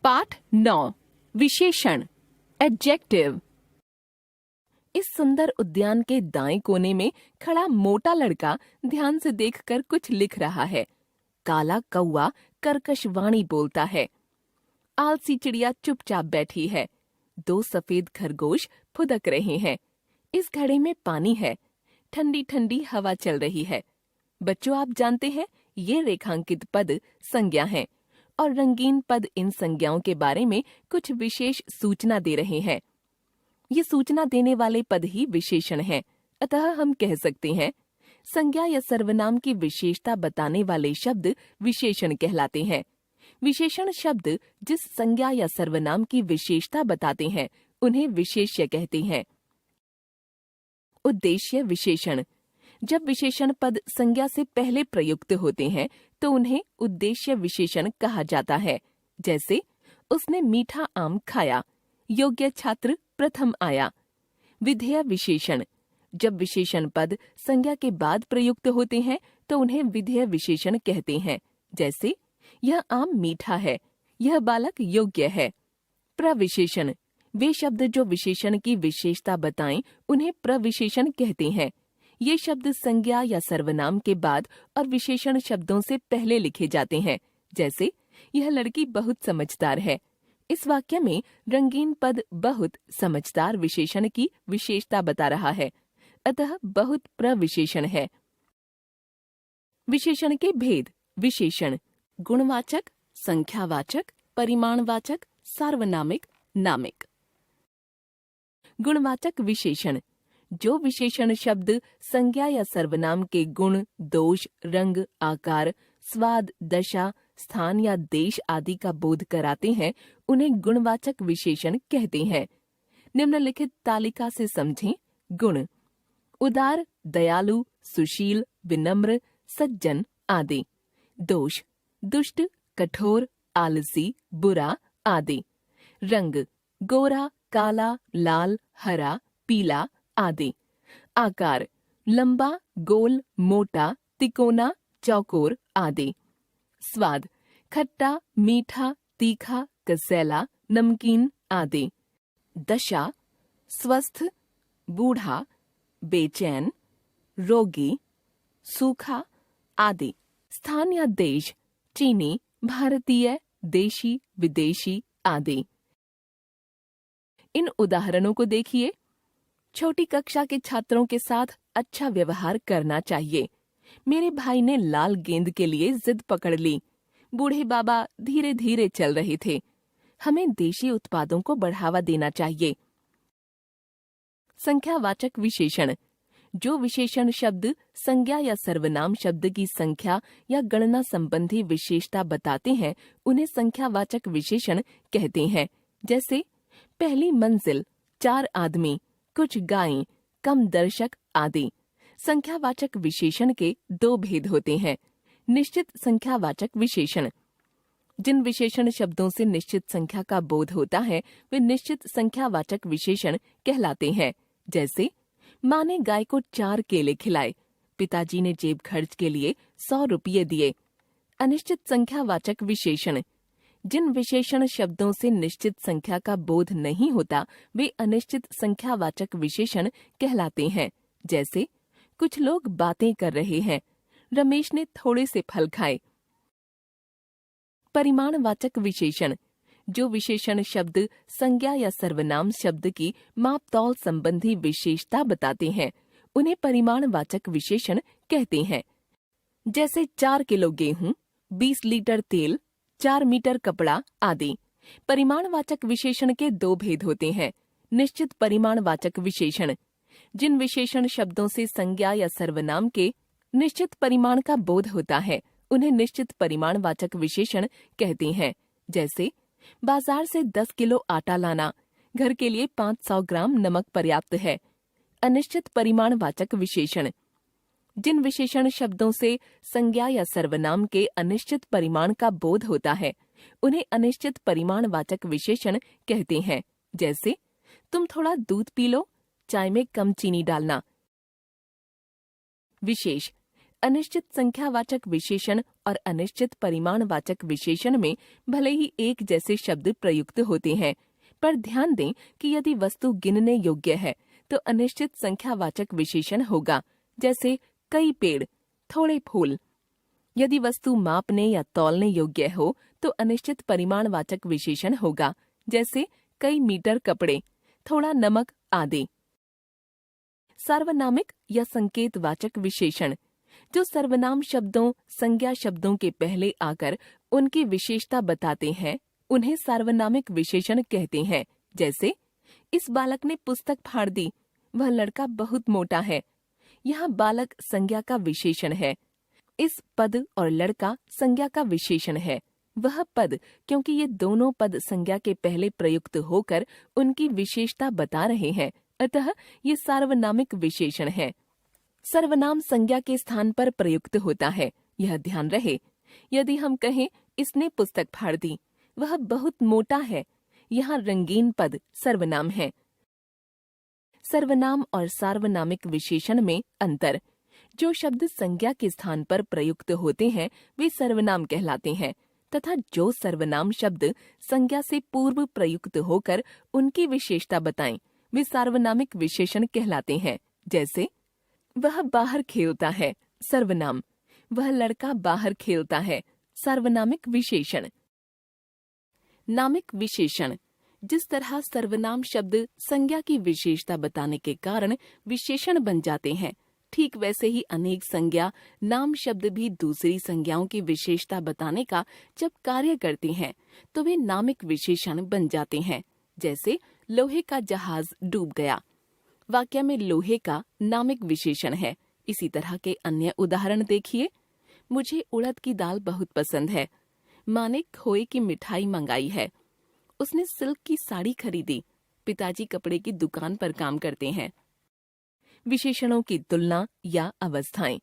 पाठ 9 विशेषण एडजेक्टिव। इस सुंदर उद्यान के दाएं कोने में खड़ा मोटा लड़का ध्यान से देखकर कुछ लिख रहा है। काला कौवा कर्कश वाणी बोलता है। आलसी चिड़िया चुपचाप बैठी है। 2 सफेद खरगोश फुदक रहे हैं। इस घड़े में पानी है। ठंडी ठंडी हवा चल रही है। बच्चों, आप जानते हैं ये रेखांकित पद संज्ञा हैं और रंगीन पद इन संज्ञाओं के बारे में कुछ विशेष सूचना दे रहे हैं। ये सूचना देने वाले पद ही विशेषण हैं। अतः हम कह सकते हैं संज्ञा या सर्वनाम की विशेषता बताने वाले शब्द विशेषण कहलाते हैं। विशेषण शब्द जिस संज्ञा या सर्वनाम की विशेषता बताते हैं उन्हें विशेष्य कहते हैं। उद्देश्य विशेषण। जब विशेषण पद संज्ञा से पहले प्रयुक्त होते हैं तो उन्हें उद्देश्य विशेषण कहा जाता है। जैसे उसने मीठा आम खाया, योग्य छात्र प्रथम आया। विधेय विशेषण। जब विशेषण पद संज्ञा के बाद प्रयुक्त होते हैं तो उन्हें विधेय विशेषण कहते हैं। जैसे यह आम मीठा है, यह बालक योग्य है। प्रविशेषण। वे शब्द जो विशेषण की विशेषता बताएं उन्हें प्रविशेषण कहते हैं। ये शब्द संज्ञा या सर्वनाम के बाद और विशेषण शब्दों से पहले लिखे जाते हैं। जैसे यह लड़की बहुत समझदार है। इस वाक्य में रंगीन पद बहुत समझदार विशेषण की विशेषता बता रहा है। अतः बहुत प्रविशेषण है। विशेषण के भेद। विशेषण गुणवाचक, संख्यावाचक, परिमाणवाचक, सार्वनामिक, नामिक। गुणवाचक विशेषण। जो विशेषण शब्द संज्ञा या सर्वनाम के गुण, दोष, रंग, आकार, स्वाद, दशा, स्थान या देश आदि का बोध कराते हैं उन्हें गुणवाचक विशेषण कहते हैं। निम्नलिखित तालिका से समझें। गुण: उदार, दयालु, सुशील, विनम्र, सज्जन आदि। दोष: दुष्ट, कठोर, आलसी, बुरा आदि। रंग: गोरा, काला, लाल, हरा, पीला आदि। आकार: लंबा, गोल, मोटा, तिकोना, चौकोर आदि। स्वाद: खट्टा, मीठा, तीखा, कसैला, नमकीन आदि। दशा: स्वस्थ, बूढ़ा, बेचैन, रोगी, सूखा आदि। स्थान या देश: चीनी, भारतीय, देशी, विदेशी आदि। इन उदाहरणों को देखिए। छोटी कक्षा के छात्रों के साथ अच्छा व्यवहार करना चाहिए। मेरे भाई ने लाल गेंद के लिए जिद पकड़ ली। बूढ़े बाबा धीरे धीरे चल रहे थे। हमें देशी उत्पादों को बढ़ावा देना चाहिए। संख्यावाचक विशेषण। जो विशेषण शब्द संज्ञा या सर्वनाम शब्द की संख्या या गणना संबंधी विशेषता बताते हैं उन्हें संख्यावाचक विशेषण कहते हैं। जैसे पहली मंजिल, 4 आदमी, कुछ गायें, कम दर्शक आदि। संख्यावाचक विशेषण के 2 भेद होते हैं। निश्चित संख्यावाचक विशेषण। जिन विशेषण शब्दों से निश्चित संख्या का बोध होता है वे निश्चित संख्यावाचक विशेषण कहलाते हैं। जैसे माँ ने गाय को 4 केले खिलाए, पिताजी ने जेब खर्च के लिए 100 रुपये दिए। अनिश्चित संख्यावाचक विशेषण। जिन विशेषण शब्दों से निश्चित संख्या का बोध नहीं होता वे अनिश्चित संख्यावाचक विशेषण कहलाते हैं। जैसे कुछ लोग बातें कर रहे हैं, रमेश ने थोड़े से फल खाए। परिमाणवाचक विशेषण। जो विशेषण शब्द संज्ञा या सर्वनाम शब्द की माप तौल संबंधी विशेषता बताते हैं उन्हें परिमाणवाचक विशेषण कहते हैं। जैसे 4 किलो गेहूं, 20 लीटर तेल, 4 मीटर कपड़ा आदि। परिमाणवाचक विशेषण के 2 भेद होते हैं। निश्चित परिमाणवाचक विशेषण। जिन विशेषण शब्दों से संज्ञा या सर्वनाम के निश्चित परिमाण का बोध होता है उन्हें निश्चित परिमाणवाचक विशेषण कहते हैं। जैसे बाजार से 10 किलो आटा लाना, घर के लिए 500 ग्राम नमक पर्याप्त है। अनिश्चित परिमाणवाचक विशेषण। जिन विशेषण शब्दों से संज्ञा या सर्वनाम के अनिश्चित परिमाण का बोध होता है उन्हें अनिश्चित परिमाणवाचक विशेषण कहते हैं। जैसे तुम थोड़ा दूध पी लो, चाय में कम चीनी डालना। विशेष। अनिश्चित संख्यावाचक विशेषण और अनिश्चित परिमाणवाचक विशेषण में भले ही एक जैसे शब्द प्रयुक्त होते हैं, पर ध्यान दें कि यदि वस्तु गिनने योग्य है तो अनिश्चित संख्यावाचक विशेषण होगा, जैसे कई पेड़, थोड़े फूल। यदि वस्तु मापने या तौलने योग्य हो तो अनिश्चित परिमाणवाचक विशेषण होगा, जैसे कई मीटर कपड़े, थोड़ा नमक आदि। सार्वनामिक या संकेतवाचक विशेषण जो सर्वनाम शब्दों, संज्ञा शब्दों के पहले आकर उनकी विशेषता बताते हैं, उन्हें सार्वनामिक विशेषण कहते हैं। जैसे इस बालक ने पुस्तक फाड़ दी, वह लड़का बहुत मोटा है। यहाँ बालक संज्ञा का विशेषण है। इस पद और लड़का संज्ञा का विशेषण है। वह पद, क्योंकि ये दोनों पद संज्ञा के पहले प्रयुक्त होकर उनकी विशेषता बता रहे हैं, अतः ये सार्वनामिक विशेषण है। सर्वनाम संज्ञा के स्थान पर प्रयुक्त होता है, यह ध्यान रहे। यदि हम कहें इसने पुस्तक फाड़ दी, वह बहुत मोटा है, यहाँ रंगीन पद सर्वनाम है। सर्वनाम और सार्वनामिक विशेषण में अंतर। जो शब्द संज्ञा के स्थान पर प्रयुक्त होते हैं वे सर्वनाम कहलाते हैं, तथा जो सर्वनाम शब्द संज्ञा से पूर्व प्रयुक्त होकर उनकी विशेषता बताएं वे सार्वनामिक विशेषण कहलाते हैं। जैसे वह बाहर खेलता है, सर्वनाम। वह लड़का बाहर खेलता है, सार्वनामिक विशेषण। नामिक विशेषण जिस तरह सर्वनाम शब्द संज्ञा की विशेषता बताने के कारण विशेषण बन जाते हैं, ठीक वैसे ही अनेक संज्ञा नाम शब्द भी दूसरी संज्ञाओं की विशेषता बताने का जब कार्य करती हैं, तो वे नामिक विशेषण बन जाते हैं। जैसे लोहे का जहाज डूब गया, वाक्य में लोहे का नामिक विशेषण है। इसी तरह के अन्य उदाहरण देखिए। मुझे उड़द की दाल बहुत पसंद है। माँ ने खोए की मिठाई मंगाई है। उसने सिल्क की साड़ी खरीदी। पिताजी कपड़े की दुकान पर काम करते हैं। विशेषणों की तुलना या अवस्थाएं।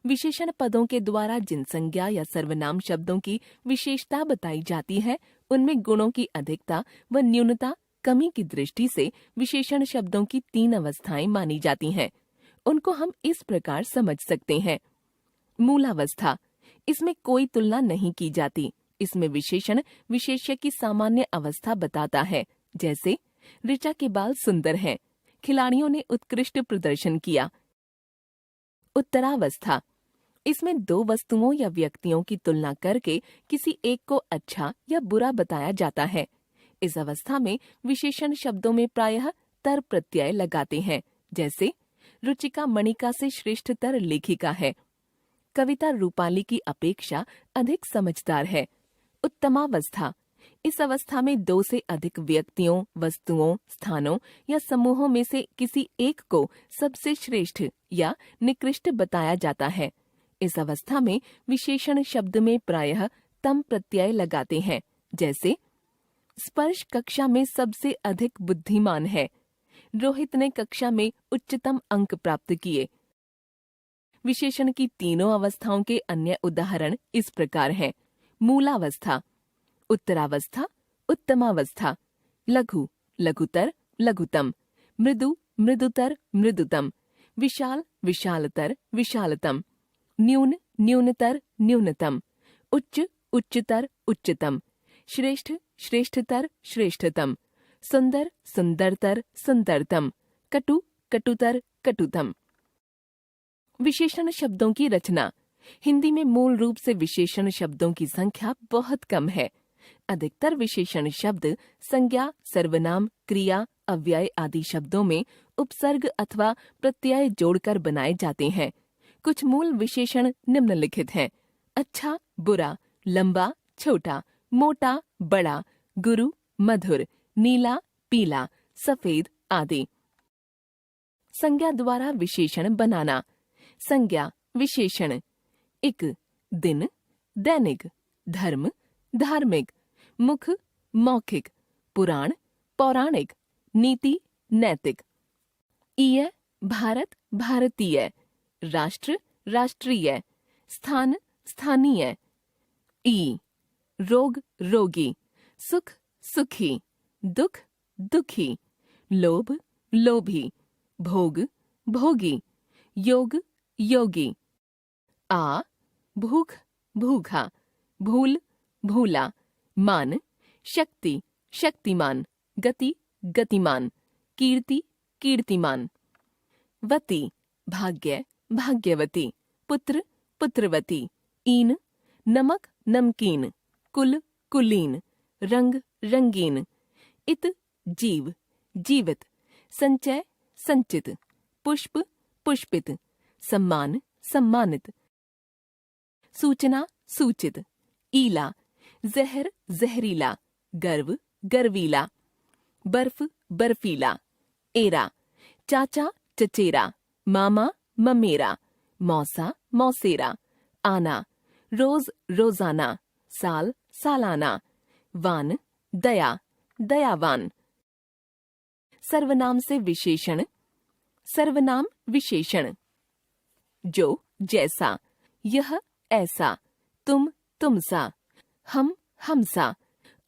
विशेषण पदों के द्वारा जिन संज्ञा या सर्वनाम शब्दों की विशेषता बताई जाती है, उनमें गुणों की अधिकता व न्यूनता, कमी की दृष्टि से विशेषण शब्दों की 3 अवस्थाएं मानी जाती हैं। उनको हम इस प्रकार समझ सकते हैं। मूलावस्था, इसमें कोई तुलना नहीं की जाती। इसमें विशेषण विशेष्य की सामान्य अवस्था बताता है। जैसे ऋचा के बाल सुंदर हैं, खिलाड़ियों ने उत्कृष्ट प्रदर्शन किया। उत्तरावस्था, इसमें 2 वस्तुओं या व्यक्तियों की तुलना करके किसी एक को अच्छा या बुरा बताया जाता है। इस अवस्था में विशेषण शब्दों में प्रायः तर प्रत्यय लगाते हैं। जैसे रुचिका मणिका से श्रेष्ठतर लेखिका है। कविता रूपाली की अपेक्षा अधिक समझदार है। उत्तमावस्था, इस अवस्था में 2 से अधिक व्यक्तियों, वस्तुओं, स्थानों या समूहों में से किसी एक को सबसे श्रेष्ठ या निकृष्ट बताया जाता है। इस अवस्था में विशेषण शब्द में प्रायः तम प्रत्यय लगाते हैं। जैसे स्पर्श कक्षा में सबसे अधिक बुद्धिमान है। रोहित ने कक्षा में उच्चतम अंक प्राप्त किए। विशेषण की तीनों अवस्थाओं के अन्य उदाहरण इस प्रकार हैं। मूलावस्था, उत्तरावस्था, उत्तमावस्था, लघु, लघुतर, लघुतम, मृदु, मृदुतर, मृदुतम, विशाल, विशालतर, विशालतम, न्यून, न्यूनतर, न्यूनतम, उच्च, उच्चतर, उच्चतम, श्रेष्ठ, श्रेष्ठतर, श्रेष्ठतम, सुंदर, सुंदरतर, सुंदरतम, कटु, कटुतर, कटुतम। विशेषण शब्दों की रचना। हिंदी में मूल रूप से विशेषण शब्दों की संख्या बहुत कम है। अधिकतर विशेषण शब्द संज्ञा, सर्वनाम, क्रिया, अव्यय आदि शब्दों में उपसर्ग अथवा प्रत्यय जोड़कर बनाए जाते हैं। कुछ मूल विशेषण निम्नलिखित हैं: अच्छा, बुरा, लंबा, छोटा, मोटा, बड़ा, गुरु, मधुर, नीला, पीला, सफेद आदि। संज्ञा द्वारा विशेषण बनाना। संज्ञा विशेषण: एक, दिन, दैनिक, धर्म, धार्मिक, मुख, मौखिक, पुराण, पौराणिक, नीति, नैतिक। ईय, भारत, भारतीय, राष्ट्र, राष्ट्रीय, स्थान, स्थानीय। ई, रोग, रोगी, सुख, सुखी, दुख, दुखी, लोभ, लोभी, भोग, भोगी, योग, योगी। आ, भूख, भूखा, भूल, भूला, मान, शक्ति, शक्तिमान, गति, गतिमान, कीर्ति, कीर्तिमान। वती, भाग्य, भाग्यवती, पुत्र, पुत्रवती, ईन, नमक, नमकीन, कुल, कुलीन, रंग, रंगीन, इत, जीव, जीवित, संचय, संचित, पुष्प, पुष्पित, सम्मान, सम्मानित, सूचना, सूचित, ईला, जहर, जहरीला, गर्व, गर्वीला, बर्फ, बर्फीला, एरा, चाचा, चचेरा, मामा, ममेरा, मौसा, मौसेरा, आना, रोज, रोजाना, साल, सालाना, वान, दया, दयावान। सर्वनाम से विशेषण। सर्वनाम विशेषण। जो, जैसा, यह, ऐसा, तुम, तुमसा, हम, हमसा,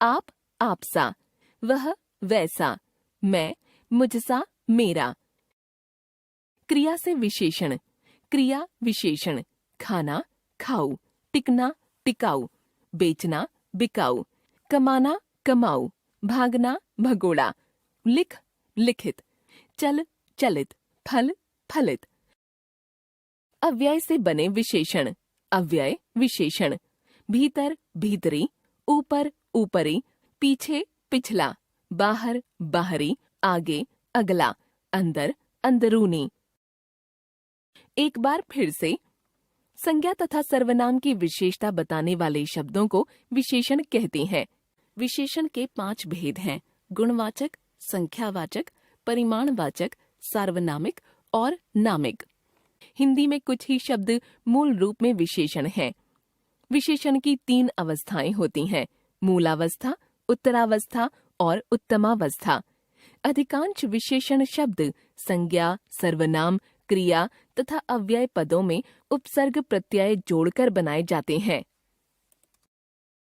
आप, आपसा, वह, वैसा, मैं, मुझसा, मेरा। क्रिया से विशेषण। क्रिया विशेषण। खाना, खाऊ, टिकना, टिकाऊ, बेचना, बिकाऊ, कमाना, कमाऊ, भागना, भगोड़ा, लिख, लिखित, चल, चलित, फल, फलित। अव्यय से बने विशेषण। अव्यय विशेषण। भीतर, भीतरी, ऊपर, ऊपरी, पीछे, पिछला, बाहर, बाहरी, आगे, अगला, अंदर, अंदरूनी। एक बार फिर से। संज्ञा तथा सर्वनाम की विशेषता बताने वाले शब्दों को विशेषण कहते हैं। विशेषण के 5 भेद हैं: गुणवाचक, संख्यावाचक, परिमाणवाचक, सार्वनामिक और नामिक। हिंदी में कुछ ही शब्द मूल रूप में विशेषण हैं। विशेषण की 3 अवस्थाएं होती हैं: मूलावस्था, उत्तरावस्था और उत्तमावस्था। अधिकांश विशेषण शब्द संज्ञा, सर्वनाम, क्रिया तथा अव्यय पदों में उपसर्ग प्रत्यय जोड़कर बनाए जाते हैं।